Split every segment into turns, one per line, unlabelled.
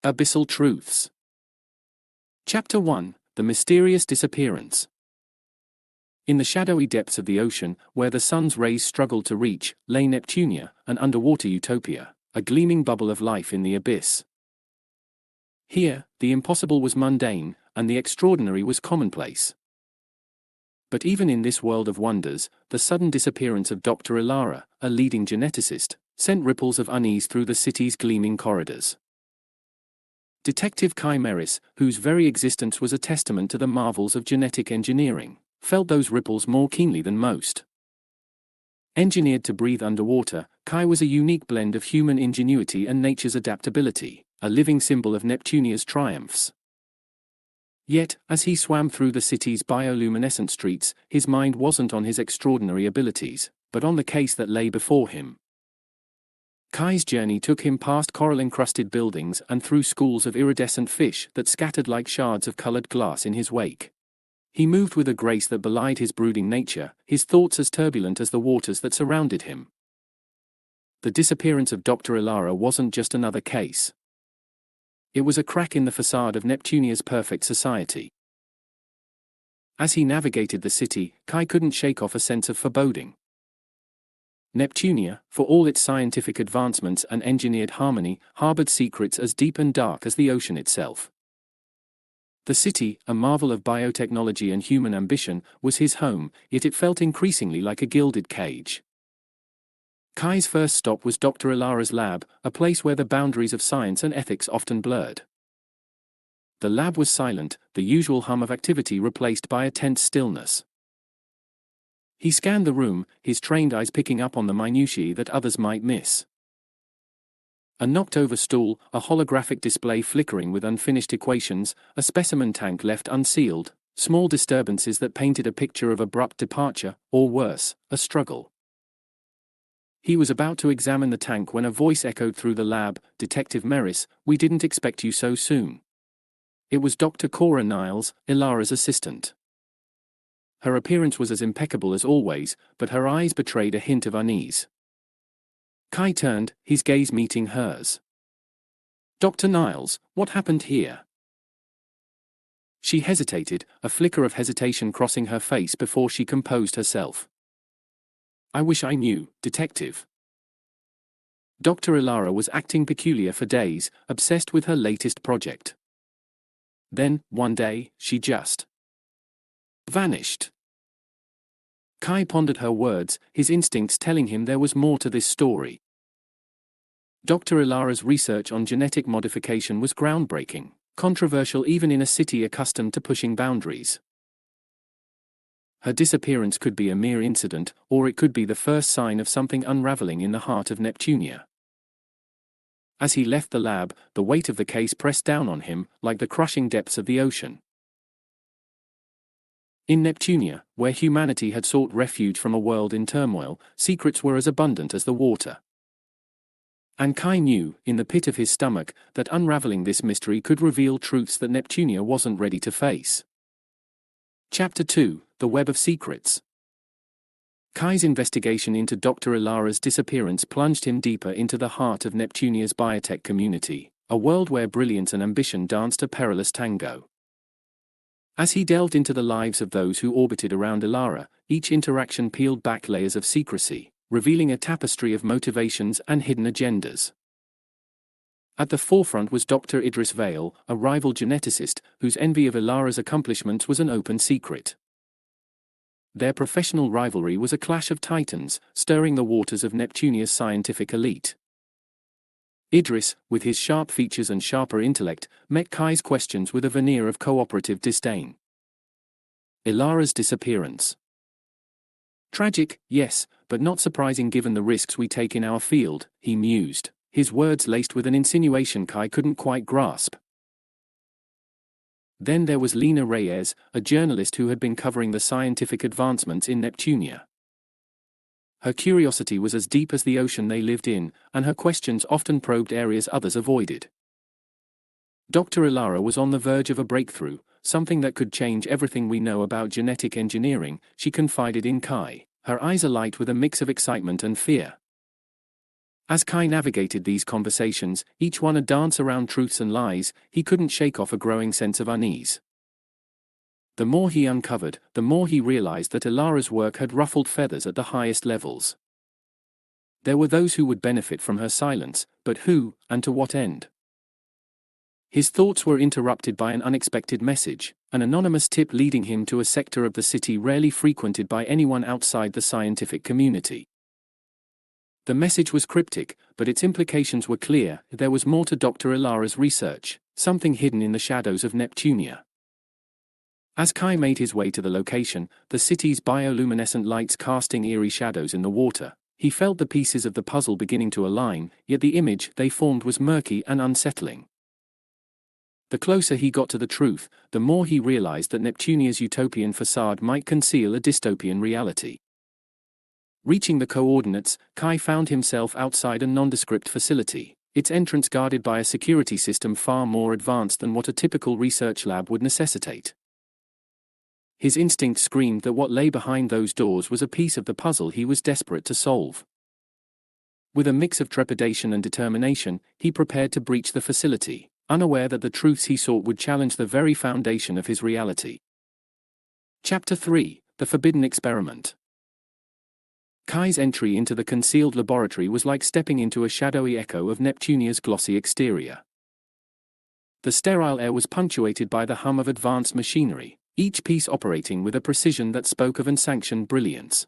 Abyssal Truths. Chapter 1: The Mysterious Disappearance. In the shadowy depths of the ocean, where the sun's rays struggled to reach, lay Neptunia, an underwater utopia, a gleaming bubble of life in the abyss. Here, the impossible was mundane, and the extraordinary was commonplace. But even in this world of wonders, the sudden disappearance of Dr. Ilara, a leading geneticist, sent ripples of unease through the city's gleaming corridors. Detective Kai Meris, whose very existence was a testament to the marvels of genetic engineering, felt those ripples more keenly than most. Engineered to breathe underwater, Kai was a unique blend of human ingenuity and nature's adaptability, a living symbol of Neptunia's triumphs. Yet, as he swam through the city's bioluminescent streets, his mind wasn't on his extraordinary abilities, but on the case that lay before him. Kai's journey took him past coral-encrusted buildings and through schools of iridescent fish that scattered like shards of colored glass in his wake. He moved with a grace that belied his brooding nature, his thoughts as turbulent as the waters that surrounded him. The disappearance of Dr. Ilara wasn't just another case. It was a crack in the facade of Neptunia's perfect society. As he navigated the city, Kai couldn't shake off a sense of foreboding. Neptunia, for all its scientific advancements and engineered harmony, harbored secrets as deep and dark as the ocean itself. The city, a marvel of biotechnology and human ambition, was his home, yet it felt increasingly like a gilded cage. Kai's first stop was Dr. Ilara's lab, a place where the boundaries of science and ethics often blurred. The lab was silent, the usual hum of activity replaced by a tense stillness. He scanned the room, his trained eyes picking up on the minutiae that others might miss. A knocked-over stool, a holographic display flickering with unfinished equations, a specimen tank left unsealed, small disturbances that painted a picture of abrupt departure, or worse, a struggle. He was about to examine the tank when a voice echoed through the lab, "Detective Meris, we didn't expect you so soon." It was Dr. Cora Niles, Ilara's assistant. Her appearance was as impeccable as always, but her eyes betrayed a hint of unease. Kai turned, his gaze meeting hers. "Dr. Niles, what happened here?" She hesitated, a flicker of hesitation crossing her face before she composed herself. "I wish I knew, Detective." Dr. Ilara was acting peculiar for days, obsessed with her latest project. Then, one day, she just vanished. Kai pondered her words, his instincts telling him there was more to this story. Dr. Ilara's research on genetic modification was groundbreaking, controversial even in a city accustomed to pushing boundaries. Her disappearance could be a mere incident, or it could be the first sign of something unraveling in the heart of Neptunia. As he left the lab, the weight of the case pressed down on him, like the crushing depths of the ocean. In Neptunia, where humanity had sought refuge from a world in turmoil, secrets were as abundant as the water. And Kai knew, in the pit of his stomach, that unraveling this mystery could reveal truths that Neptunia wasn't ready to face. Chapter 2: The Web of Secrets. Kai's investigation into Dr. Ilara's disappearance plunged him deeper into the heart of Neptunia's biotech community, a world where brilliance and ambition danced a perilous tango. As he delved into the lives of those who orbited around Ilara, each interaction peeled back layers of secrecy, revealing a tapestry of motivations and hidden agendas. At the forefront was Dr. Idris Vale, a rival geneticist, whose envy of Ilara's accomplishments was an open secret. Their professional rivalry was a clash of titans, stirring the waters of Neptunia's scientific elite. Idris, with his sharp features and sharper intellect, met Kai's questions with a veneer of cooperative disdain. Ilara's disappearance. Tragic, yes, but not surprising given the risks we take in our field, he mused, his words laced with an insinuation Kai couldn't quite grasp. Then there was Lena Reyes, a journalist who had been covering the scientific advancements in Neptunia. Her curiosity was as deep as the ocean they lived in, and her questions often probed areas others avoided. Dr. Ilara was on the verge of a breakthrough, something that could change everything we know about genetic engineering, she confided in Kai, her eyes alight with a mix of excitement and fear. As Kai navigated these conversations, each one a dance around truths and lies, he couldn't shake off a growing sense of unease. The more he uncovered, the more he realized that Ilara's work had ruffled feathers at the highest levels. There were those who would benefit from her silence, but who, and to what end? His thoughts were interrupted by an unexpected message, an anonymous tip leading him to a sector of the city rarely frequented by anyone outside the scientific community. The message was cryptic, but its implications were clear. There was more to Dr. Ilara's research, something hidden in the shadows of Neptunia. As Kai made his way to the location, the city's bioluminescent lights casting eerie shadows in the water, he felt the pieces of the puzzle beginning to align, yet the image they formed was murky and unsettling. The closer he got to the truth, the more he realized that Neptunia's utopian facade might conceal a dystopian reality. Reaching the coordinates, Kai found himself outside a nondescript facility, its entrance guarded by a security system far more advanced than what a typical research lab would necessitate. His instinct screamed that what lay behind those doors was a piece of the puzzle he was desperate to solve. With a mix of trepidation and determination, he prepared to breach the facility, unaware that the truths he sought would challenge the very foundation of his reality. Chapter 3: The Forbidden Experiment. Kai's entry into the concealed laboratory was like stepping into a shadowy echo of Neptunia's glossy exterior. The sterile air was punctuated by the hum of advanced machinery, each piece operating with a precision that spoke of unsanctioned brilliance.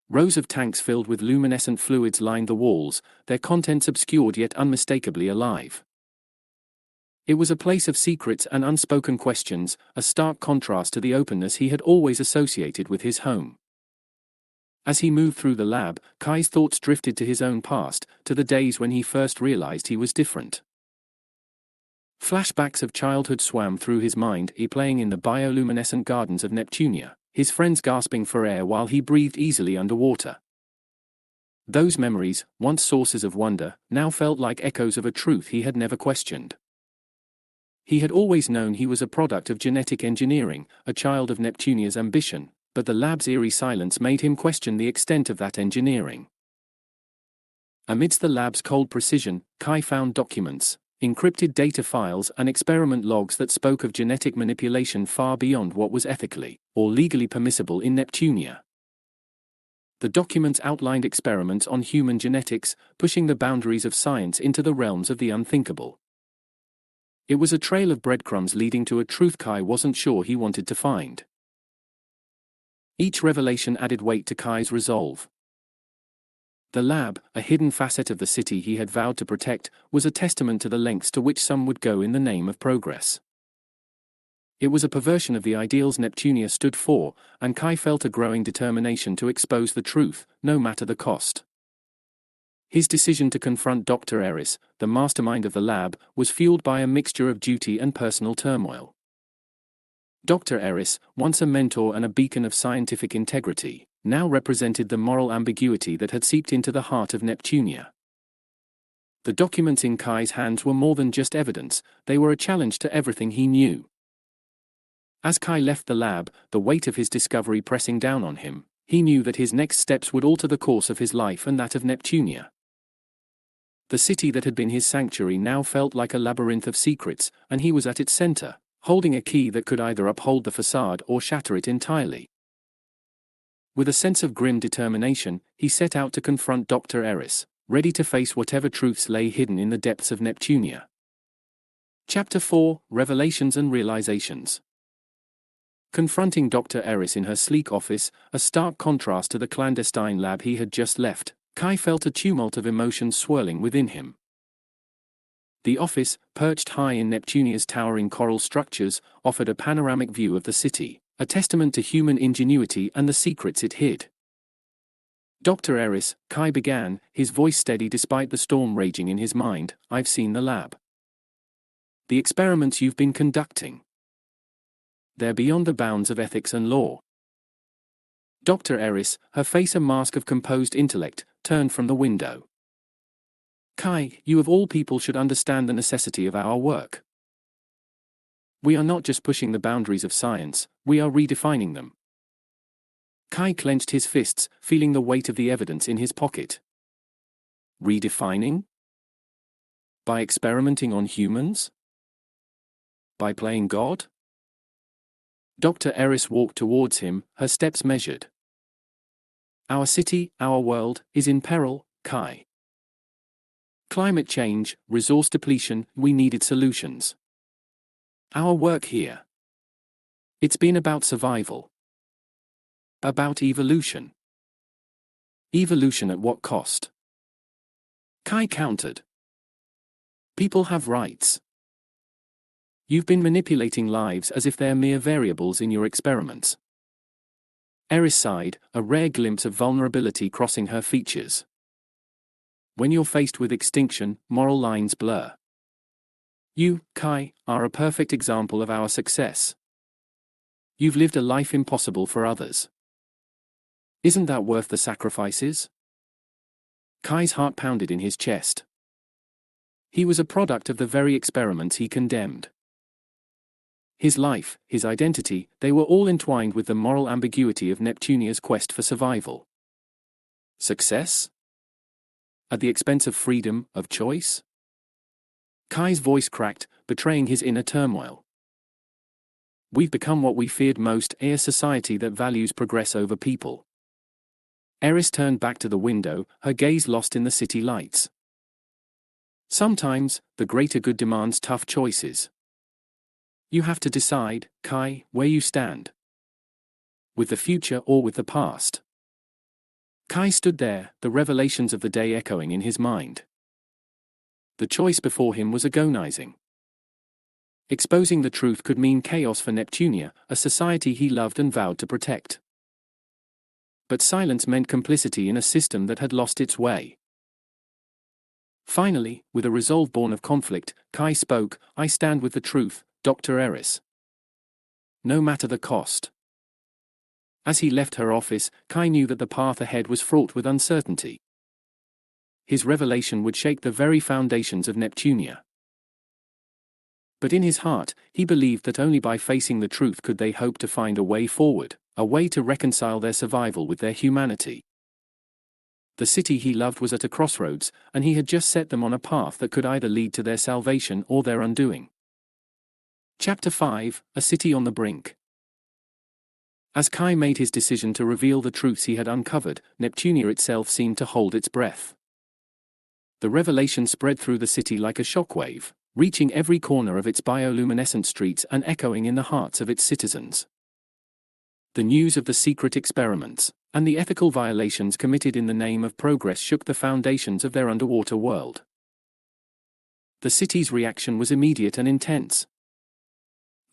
Rows of tanks filled with luminescent fluids lined the walls, their contents obscured yet unmistakably alive. It was a place of secrets and unspoken questions, a stark contrast to the openness he had always associated with his home. As he moved through the lab, Kai's thoughts drifted to his own past, to the days when he first realized he was different. Flashbacks of childhood swam through his mind, he playing in the bioluminescent gardens of Neptunia, his friends gasping for air while he breathed easily underwater. Those memories, once sources of wonder, now felt like echoes of a truth he had never questioned. He had always known he was a product of genetic engineering, a child of Neptunia's ambition, but the lab's eerie silence made him question the extent of that engineering. Amidst the lab's cold precision, Kai found documents, encrypted data files and experiment logs that spoke of genetic manipulation far beyond what was ethically or legally permissible in Neptunia. The documents outlined experiments on human genetics, pushing the boundaries of science into the realms of the unthinkable. It was a trail of breadcrumbs leading to a truth Kai wasn't sure he wanted to find. Each revelation added weight to Kai's resolve. The lab, a hidden facet of the city he had vowed to protect, was a testament to the lengths to which some would go in the name of progress. It was a perversion of the ideals Neptunia stood for, and Kai felt a growing determination to expose the truth, no matter the cost. His decision to confront Dr. Eris, the mastermind of the lab, was fueled by a mixture of duty and personal turmoil. Dr. Eris, once a mentor and a beacon of scientific integrity, now represented the moral ambiguity that had seeped into the heart of Neptunia. The documents in Kai's hands were more than just evidence, they were a challenge to everything he knew. As Kai left the lab, the weight of his discovery pressing down on him, he knew that his next steps would alter the course of his life and that of Neptunia. The city that had been his sanctuary now felt like a labyrinth of secrets, and he was at its center, holding a key that could either uphold the facade or shatter it entirely. With a sense of grim determination, he set out to confront Dr. Eris, ready to face whatever truths lay hidden in the depths of Neptunia. Chapter 4: Revelations and Realizations. Confronting Dr. Eris in her sleek office, a stark contrast to the clandestine lab he had just left, Kai felt a tumult of emotions swirling within him. The office, perched high in Neptunia's towering coral structures, offered a panoramic view of the city, a testament to human ingenuity and the secrets it hid. Dr. Eris, Kai began, his voice steady despite the storm raging in his mind, "I've seen the lab. The experiments you've been conducting. They're beyond the bounds of ethics and law." Dr. Eris, her face a mask of composed intellect, turned from the window. "Kai, you of all people should understand the necessity of our work. We are not just pushing the boundaries of science, we are redefining them." Kai clenched his fists, feeling the weight of the evidence in his pocket. Redefining? By experimenting on humans? By playing God? Dr. Eris walked towards him, her steps measured. Our city, our world, is in peril, Kai. Climate change, resource depletion, we needed solutions. Our work here. It's been about survival. About evolution. Evolution at what cost? Kai countered. People have rights. You've been manipulating lives as if they're mere variables in your experiments. Eris sighed, a rare glimpse of vulnerability crossing her features. When you're faced with extinction, moral lines blur. You, Kai, are a perfect example of our success. You've lived a life impossible for others. Isn't that worth the sacrifices? Kai's heart pounded in his chest. He was a product of the very experiments he condemned. His life, his identity, they were all entwined with the moral ambiguity of Neptunia's quest for survival. Success? At the expense of freedom, of choice? Kai's voice cracked, betraying his inner turmoil. We've become what we feared most, a society that values progress over people. Eris turned back to the window, her gaze lost in the city lights. Sometimes, the greater good demands tough choices. You have to decide, Kai, where you stand. With the future or with the past. Kai stood there, the revelations of the day echoing in his mind. The choice before him was agonizing. Exposing the truth could mean chaos for Neptunia, a society he loved and vowed to protect. But silence meant complicity in a system that had lost its way. Finally, with a resolve born of conflict, Kai spoke, I stand with the truth, Dr. Eris. No matter the cost. As he left her office, Kai knew that the path ahead was fraught with uncertainty. His revelation would shake the very foundations of Neptunia. But in his heart, he believed that only by facing the truth could they hope to find a way forward, a way to reconcile their survival with their humanity. The city he loved was at a crossroads, and he had just set them on a path that could either lead to their salvation or their undoing. Chapter 5, A City on the Brink. As Kai made his decision to reveal the truths he had uncovered, Neptunia itself seemed to hold its breath. The revelation spread through the city like a shockwave, reaching every corner of its bioluminescent streets and echoing in the hearts of its citizens. The news of the secret experiments, and the ethical violations committed in the name of progress shook the foundations of their underwater world. The city's reaction was immediate and intense.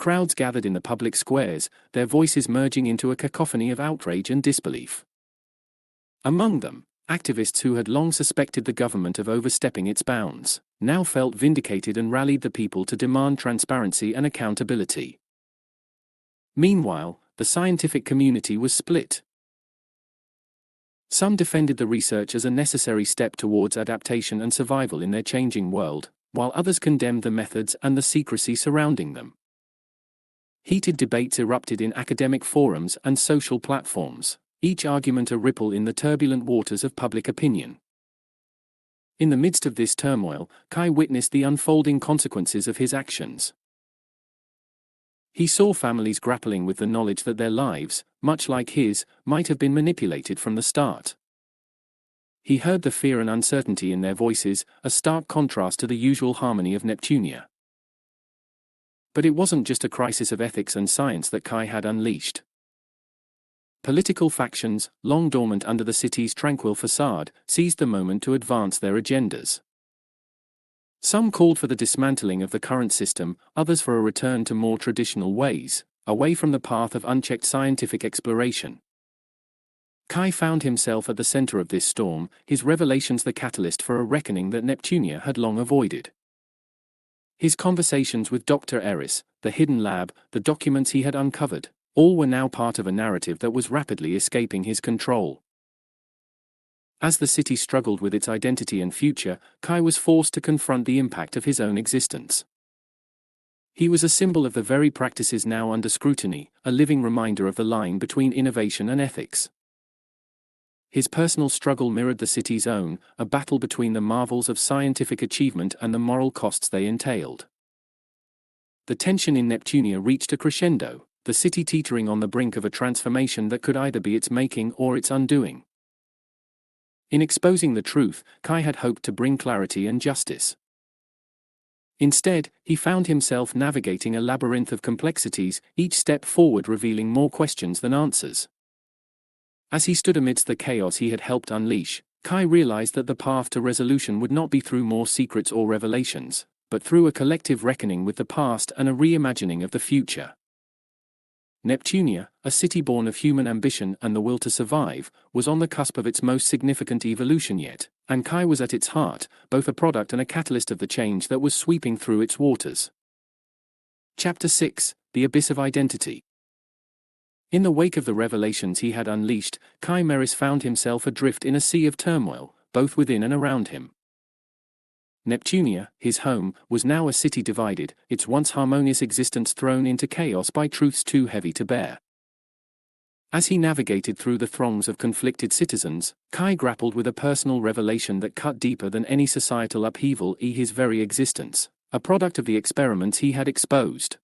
Crowds gathered in the public squares, their voices merging into a cacophony of outrage and disbelief. Among them, activists who had long suspected the government of overstepping its bounds, now felt vindicated and rallied the people to demand transparency and accountability. Meanwhile, the scientific community was split. Some defended the research as a necessary step towards adaptation and survival in their changing world, while others condemned the methods and the secrecy surrounding them. Heated debates erupted in academic forums and social platforms, each argument a ripple in the turbulent waters of public opinion. In the midst of this turmoil, Kai witnessed the unfolding consequences of his actions. He saw families grappling with the knowledge that their lives, much like his, might have been manipulated from the start. He heard the fear and uncertainty in their voices, a stark contrast to the usual harmony of Neptunia. But it wasn't just a crisis of ethics and science that Kai had unleashed. Political factions, long dormant under the city's tranquil facade, seized the moment to advance their agendas. Some called for the dismantling of the current system, others for a return to more traditional ways, away from the path of unchecked scientific exploration. Kai found himself at the center of this storm, his revelations the catalyst for a reckoning that Neptunia had long avoided. His conversations with Dr. Eris, the hidden lab, the documents he had uncovered, all were now part of a narrative that was rapidly escaping his control. As the city struggled with its identity and future, Kai was forced to confront the impact of his own existence. He was a symbol of the very practices now under scrutiny, a living reminder of the line between innovation and ethics. His personal struggle mirrored the city's own, a battle between the marvels of scientific achievement and the moral costs they entailed. The tension in Neptunia reached a crescendo, the city teetering on the brink of a transformation that could either be its making or its undoing. In exposing the truth, Kai had hoped to bring clarity and justice. Instead, he found himself navigating a labyrinth of complexities, each step forward revealing more questions than answers. As he stood amidst the chaos he had helped unleash, Kai realized that the path to resolution would not be through more secrets or revelations, but through a collective reckoning with the past and a reimagining of the future. Neptunia, a city born of human ambition and the will to survive, was on the cusp of its most significant evolution yet, and Kai was at its heart, both a product and a catalyst of the change that was sweeping through its waters. Chapter 6: The Abyss of Identity. In the wake of the revelations he had unleashed, Kai Meris found himself adrift in a sea of turmoil, both within and around him. Neptunia, his home, was now a city divided, its once harmonious existence thrown into chaos by truths too heavy to bear. As he navigated through the throngs of conflicted citizens, Kai grappled with a personal revelation that cut deeper than any societal upheaval, his very existence, a product of the experiments he had exposed.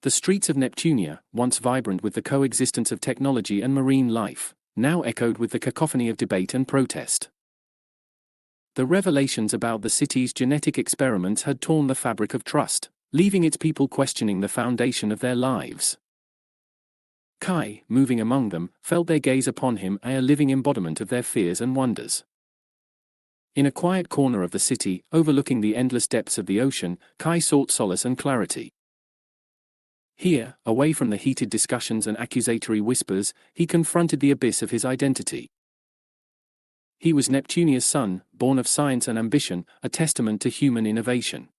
The streets of Neptunia, once vibrant with the coexistence of technology and marine life, now echoed with the cacophony of debate and protest. The revelations about the city's genetic experiments had torn the fabric of trust, leaving its people questioning the foundation of their lives. Kai, moving among them, felt their gaze upon him, a living embodiment of their fears and wonders. In a quiet corner of the city, overlooking the endless depths of the ocean, Kai sought solace and clarity. Here, away from the heated discussions and accusatory whispers, he confronted the abyss of his identity. He was Neptunia's son, born of science and ambition, a testament to human innovation.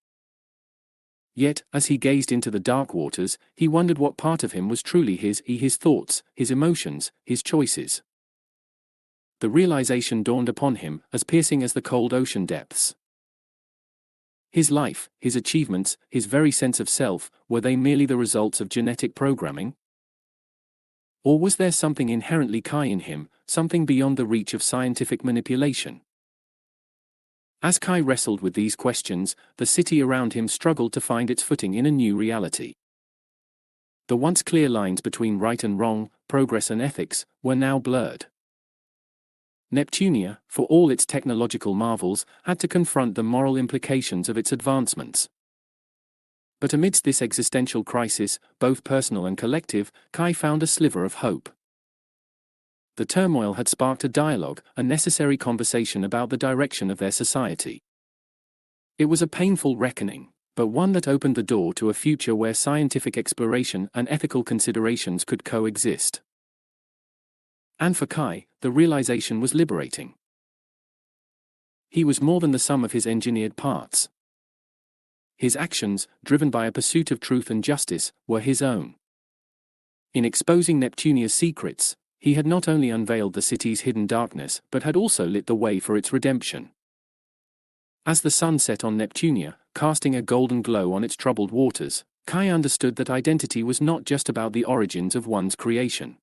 Yet, as he gazed into the dark waters, he wondered what part of him was truly his thoughts, his emotions, his choices. The realization dawned upon him, as piercing as the cold ocean depths. His life, his achievements, his very sense of self, were they merely the results of genetic programming? Or was there something inherently Kai in him, something beyond the reach of scientific manipulation? As Kai wrestled with these questions, the city around him struggled to find its footing in a new reality. The once clear lines between right and wrong, progress and ethics, were now blurred. Neptunia, for all its technological marvels, had to confront the moral implications of its advancements. But amidst this existential crisis, both personal and collective, Kai found a sliver of hope. The turmoil had sparked a dialogue, a necessary conversation about the direction of their society. It was a painful reckoning, but one that opened the door to a future where scientific exploration and ethical considerations could coexist. And for Kai, the realization was liberating. He was more than the sum of his engineered parts. His actions, driven by a pursuit of truth and justice, were his own. In exposing Neptunia's secrets, he had not only unveiled the city's hidden darkness, but had also lit the way for its redemption. As the sun set on Neptunia, casting a golden glow on its troubled waters, Kai understood that identity was not just about the origins of one's creation.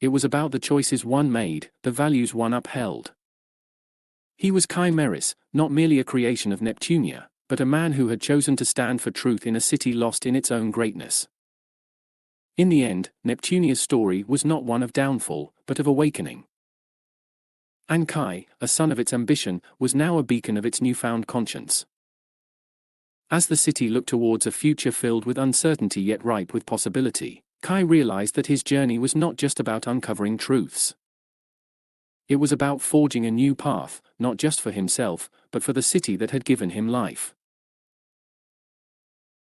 It was about the choices one made, the values one upheld. He was Kai Meris, not merely a creation of Neptunia, but a man who had chosen to stand for truth in a city lost in its own greatness. In the end, Neptunia's story was not one of downfall, but of awakening. And Kai, a son of its ambition, was now a beacon of its newfound conscience. As the city looked towards a future filled with uncertainty yet ripe with possibility, Kai realized that his journey was not just about uncovering truths. It was about forging a new path, not just for himself, but for the city that had given him life.